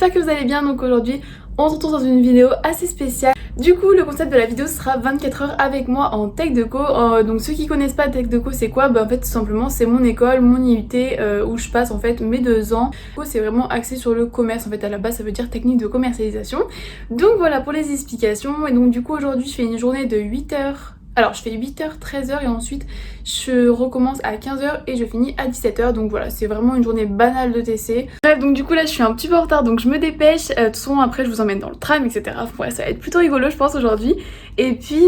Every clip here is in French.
j'espère que vous allez bien. Donc aujourd'hui on se retrouve dans une vidéo assez spéciale. Du coup le concept de la vidéo sera 24 heures avec moi en Tech Deco. Donc ceux qui connaissent pas Tech Deco c'est quoi? En fait tout simplement c'est mon école, mon IUT où je passe en fait mes 2 ans. C'est vraiment axé sur le commerce, en fait à la base ça veut dire technique de commercialisation. Donc voilà pour les explications. Et donc du coup aujourd'hui je fais une journée de 8 heures. Alors je fais 8h, 13h et ensuite je recommence à 15h et je finis à 17h. Donc voilà, c'est vraiment une journée banale de TC. Bref, donc du coup là je suis un petit peu en retard donc je me dépêche. De toute façon après je vous emmène dans le tram etc. Ouais, ça va être plutôt rigolo je pense aujourd'hui. Et puis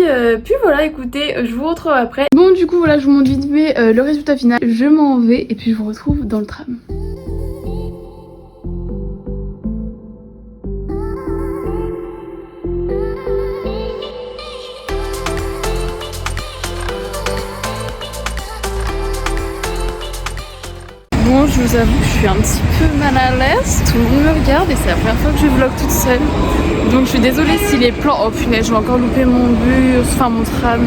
voilà, écoutez, je vous retrouve après. Bon du coup voilà, je vous montre vite fait le résultat final. Je m'en vais et puis je vous retrouve dans le tram. Bon, je vous avoue que je suis un petit peu mal à l'aise, tout le monde me regarde et c'est la première fois que je vlog toute seule. Donc je suis désolée si les plans... Oh punaise, je vais encore louper mon bus, enfin mon tram.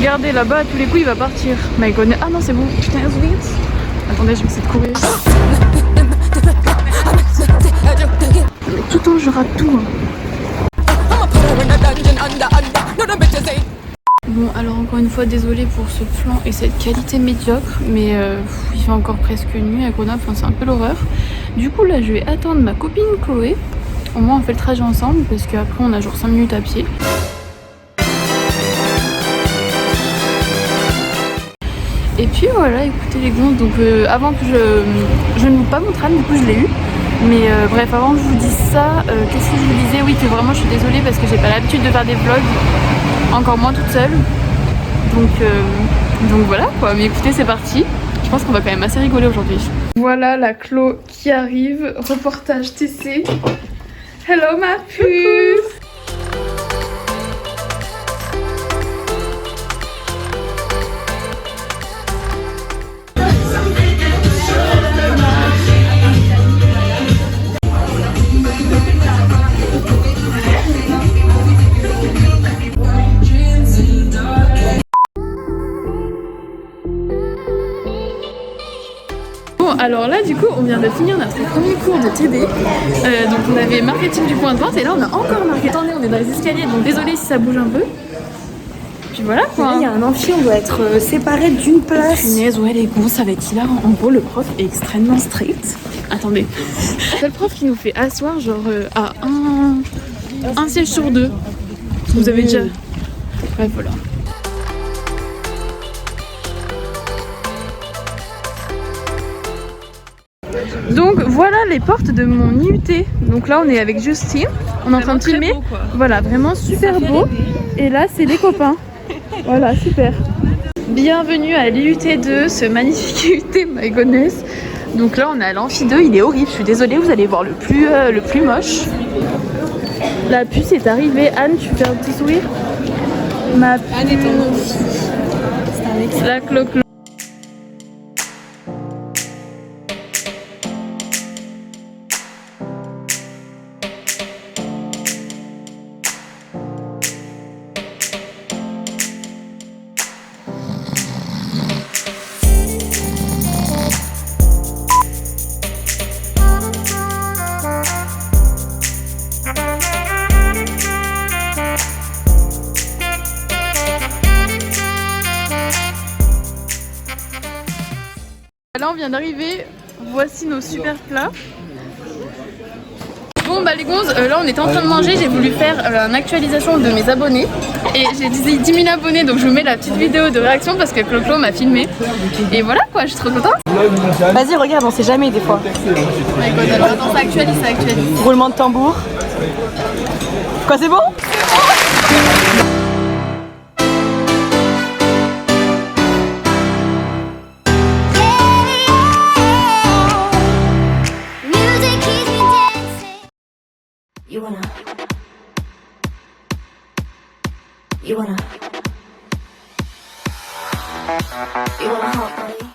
Regardez là-bas, à tous les coups il va partir. My God. Ah non c'est bon, putain, vite. Attendez, je vais essayer de courir. Mais tout le temps je rate tout. Bon alors encore une fois désolée pour ce plan et cette qualité médiocre, mais il fait encore presque nuit à Grenoble, enfin c'est un peu l'horreur. Du coup là je vais attendre ma copine Chloé, au moins on fait le trajet ensemble parce qu'après on a genre 5 minutes à pied. Et puis voilà, écoutez les gonzes, donc avant que je ne loupe pas mon tram, du coup je l'ai eu. Mais bref, avant que je vous dise ça, qu'est-ce que je vous disais? Oui, que vraiment je suis désolée parce que j'ai pas l'habitude de faire des vlogs, encore moins toute seule. Donc voilà quoi, mais écoutez c'est parti. Je pense qu'on va quand même assez rigoler aujourd'hui. Voilà la Chlo qui arrive, reportage TC. Hello ma puce. Alors là du coup on vient de finir notre premier cours de TD, donc on avait marketing du point de vente et là on a encore marketing. Attendez, on est dans les escaliers donc désolé si ça bouge un peu. Puis voilà quoi. Il y a un amphi, on doit être séparés d'une place. Punaise, ouais les gars, ça va être hilarant. En gros le prof est extrêmement strict. Attendez. C'est le prof qui nous fait asseoir genre à un siège sur 2. Vous avez déjà... Bref voilà. Donc voilà les portes de mon IUT. Donc là on est avec Justine, on est en train de filmer. Beau, voilà, vraiment super beau. Et là c'est les copains. Voilà, super. Bienvenue à l'IUT2, ce magnifique IUT, my goodness. Donc là on est à l'amphi 2, il est horrible, je suis désolée, vous allez voir le plus moche. La puce est arrivée. Anne, tu fais un petit sourire? Ma puce. Anne est ton amphi. La clo-clo. Là on vient d'arriver, voici nos super plats. Bon bah les gonzes, là on était en train de manger, j'ai voulu faire une actualisation de mes abonnés. Et j'ai dit 10 000 abonnés donc je vous mets la petite vidéo de réaction parce que Clo-Clo m'a filmé. Et voilà quoi, je suis trop contente. Vas-y regarde, on sait jamais des fois. My God, alors attends, ça actualise, ça actualise. Roulement de tambour. Quoi, c'est bon? You wanna help me?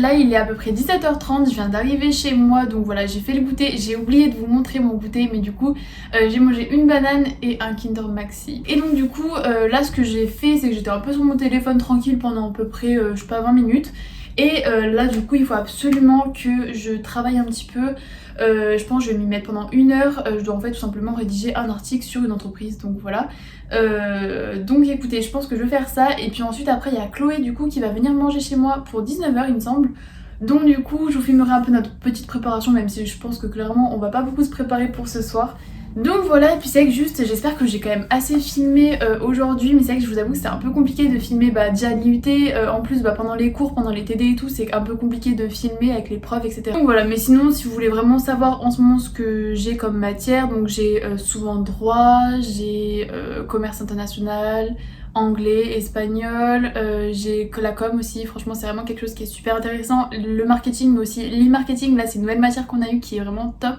là il est à peu près 17h30, je viens d'arriver chez moi, donc voilà j'ai fait le goûter. J'ai oublié de vous montrer mon goûter, mais du coup j'ai mangé une banane et un Kinder Maxi. Et donc du coup là ce que j'ai fait c'est que j'étais un peu sur mon téléphone tranquille pendant à peu près je sais pas 20 minutes. Et là du coup il faut absolument que je travaille un petit peu. Je pense que je vais m'y mettre pendant 1 heure. Je dois en fait tout simplement rédiger un article sur une entreprise, donc voilà. Donc écoutez, je pense que je vais faire ça. Et puis ensuite après il y a Chloé du coup qui va venir manger chez moi pour 19h il me semble. Donc du coup je vous filmerai un peu notre petite préparation, même si je pense que clairement on va pas beaucoup se préparer pour ce soir. Donc voilà, et puis c'est vrai que juste j'espère que j'ai quand même assez filmé aujourd'hui, mais c'est vrai que je vous avoue que c'est un peu compliqué de filmer déjà à l'IUT, en plus pendant les cours, pendant les TD et tout, c'est un peu compliqué de filmer avec les profs etc. Donc voilà, mais sinon si vous voulez vraiment savoir en ce moment ce que j'ai comme matière, donc j'ai souvent droit, j'ai commerce international, anglais, espagnol, j'ai que la com aussi, franchement c'est vraiment quelque chose qui est super intéressant, le marketing mais aussi l'e-marketing, là c'est une nouvelle matière qu'on a eue qui est vraiment top,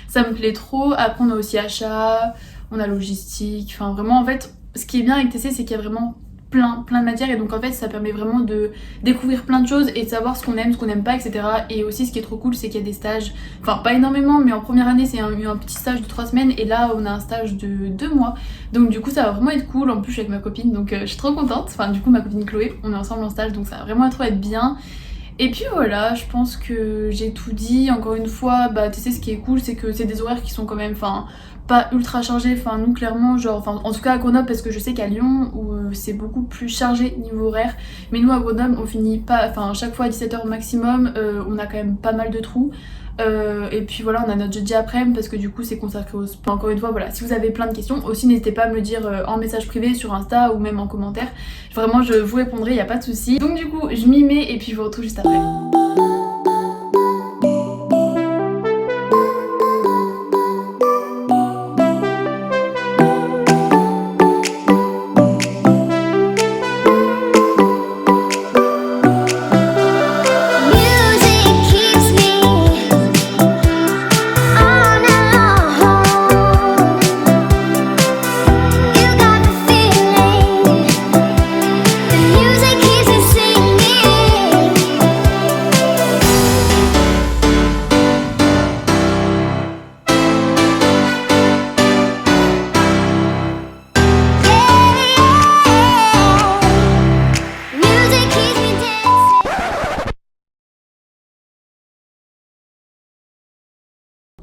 ça me plaît trop. Après on a aussi achat, on a logistique, enfin vraiment en fait ce qui est bien avec TC c'est qu'il y a vraiment plein de matières et donc en fait ça permet vraiment de découvrir plein de choses et de savoir ce qu'on aime, ce qu'on n'aime pas etc. Et aussi ce qui est trop cool c'est qu'il y a des stages, enfin pas énormément mais en première année c'est eu un petit stage de 3 semaines et là on a un stage de 2 mois, donc du coup ça va vraiment être cool. En plus je suis avec ma copine donc je suis trop contente, enfin du coup ma copine Chloé, on est ensemble en stage donc ça va vraiment trop être bien. Et puis voilà, je pense que j'ai tout dit. Encore une fois, tu sais ce qui est cool c'est que c'est des horaires qui sont quand même pas ultra chargés, enfin nous clairement genre, en tout cas à Grenoble, parce que je sais qu'à Lyon où c'est beaucoup plus chargé niveau horaire, mais nous à Grenoble on finit pas, chaque fois à 17h maximum, on a quand même pas mal de trous. Et puis voilà, on a notre jeudi après-midi parce que du coup c'est consacré au sport. Encore une fois voilà, si vous avez plein de questions aussi n'hésitez pas à me le dire en message privé sur Insta ou même en commentaire, vraiment je vous répondrai, y a pas de souci. Donc du coup je m'y mets et puis je vous retrouve juste après.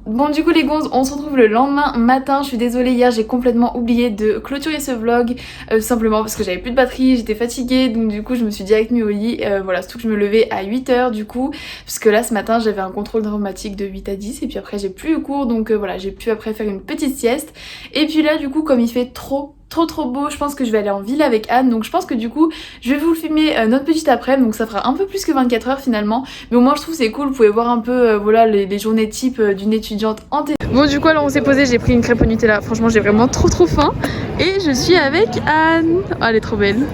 Bon du coup les gonzes, on se retrouve le lendemain matin. Je suis désolée, hier j'ai complètement oublié de clôturer ce vlog, simplement parce que j'avais plus de batterie, j'étais fatiguée, donc du coup je me suis direct mis au lit. Voilà, surtout que je me levais à 8h du coup, puisque là ce matin j'avais un contrôle dramatique de 8 à 10 et puis après j'ai plus eu cours, donc voilà, j'ai pu après faire une petite sieste. Et puis là du coup comme il fait trop beau, je pense que je vais aller en ville avec Anne, donc je pense que du coup je vais vous filmer notre petite après-midi, donc ça fera un peu plus que 24 heures finalement, mais au moins je trouve c'est cool, vous pouvez voir un peu voilà les journées type d'une étudiante en TD. Bon du coup alors on s'est posé, j'ai pris une crêpe au Nutella, franchement j'ai vraiment trop faim et je suis avec Anne. Oh, elle est trop belle.